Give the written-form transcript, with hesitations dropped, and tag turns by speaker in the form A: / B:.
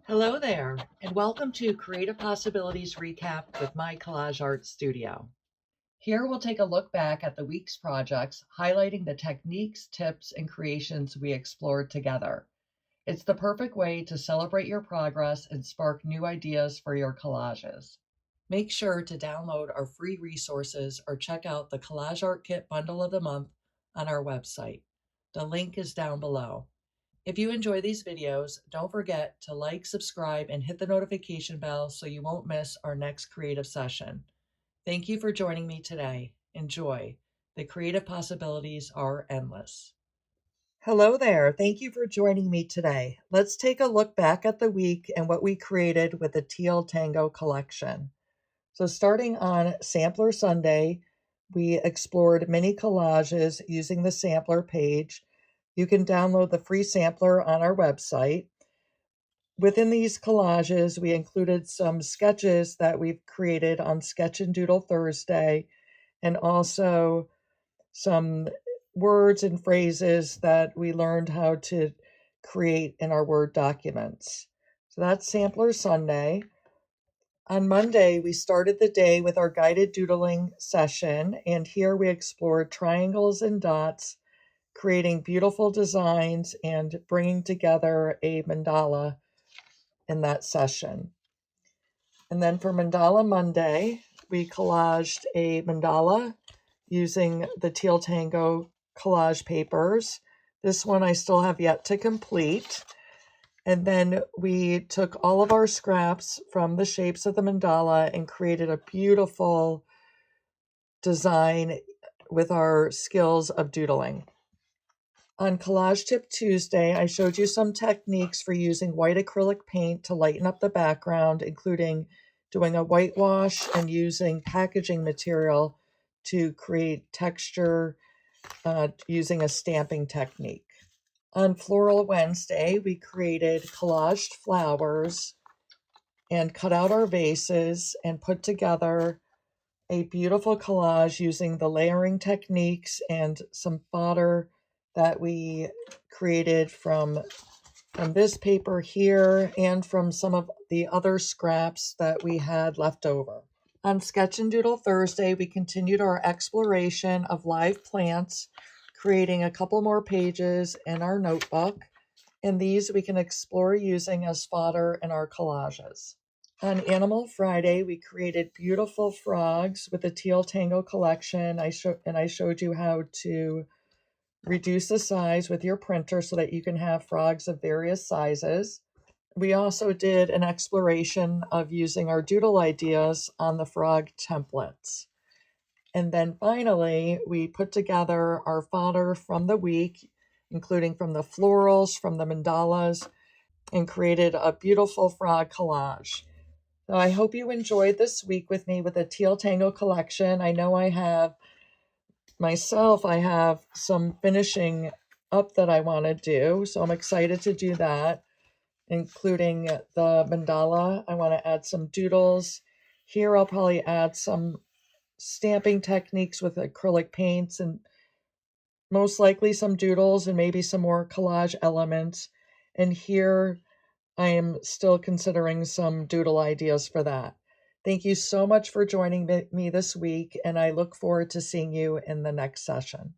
A: Hello there, and welcome to Creative Possibilities Recap with my Collage Art Studio. Here we'll take a look back at the week's projects, highlighting the techniques, tips, and creations we explored together. It's the perfect way to celebrate your progress and spark new ideas for your collages. Make sure to download our free resources or check out the Collage Art Kit Bundle of the Month on our website. The link is down below. If you enjoy these videos, don't forget to like, subscribe, and hit the notification bell so you won't miss our next creative session. Thank you for joining me today. Enjoy. The creative possibilities are endless. Hello there. Thank you for joining me today. Let's take a look back at the week and what we created with the Teal Tango Collection. So starting on Sampler Sunday, we explored mini collages using the sampler page. You can download the free sampler on our website. Within these collages, we included some sketches that we've created on Sketch and Doodle Thursday, and also some words and phrases that we learned how to create in our Word documents. So that's Sampler Sunday. On Monday, we started the day with our guided doodling session, and here we explored triangles and dots, creating beautiful designs and bringing together a mandala in that session. And then for Mandala Monday, we collaged a mandala using the Teal Tango collage papers. This one I still have yet to complete. And then we took all of our scraps from the shapes of the mandala and created a beautiful design with our skills of doodling. On Collage Tip Tuesday, I showed you some techniques for using white acrylic paint to lighten up the background, including doing a whitewash and using packaging material to create texture using a stamping technique. On Floral Wednesday, we created collaged flowers and cut out our vases and put together a beautiful collage using the layering techniques and some fodder that we created from this paper here and from some of the other scraps that we had left over. On Sketch and Doodle Thursday, we continued our exploration of live plants, creating a couple more pages in our notebook, and these we can explore using as fodder in our collages. On Animal Friday, we created beautiful frogs with the Teal Tango Collection. I showed you how to reduce the size with your printer so that you can have frogs of various sizes. We also did an exploration of using our doodle ideas on the frog templates. And then finally, we put together our fodder from the week, including from the florals, from the mandalas, and created a beautiful frog collage. So I hope you enjoyed this week with me with the Teal Tango Collection. I know I have some finishing up that I want to do, so I'm excited to do that, including the mandala. I want to add some doodles. Here I'll probably add some stamping techniques with acrylic paints and most likely some doodles and maybe some more collage elements. And here I am still considering some doodle ideas for that. Thank you so much for joining me this week, and I look forward to seeing you in the next session.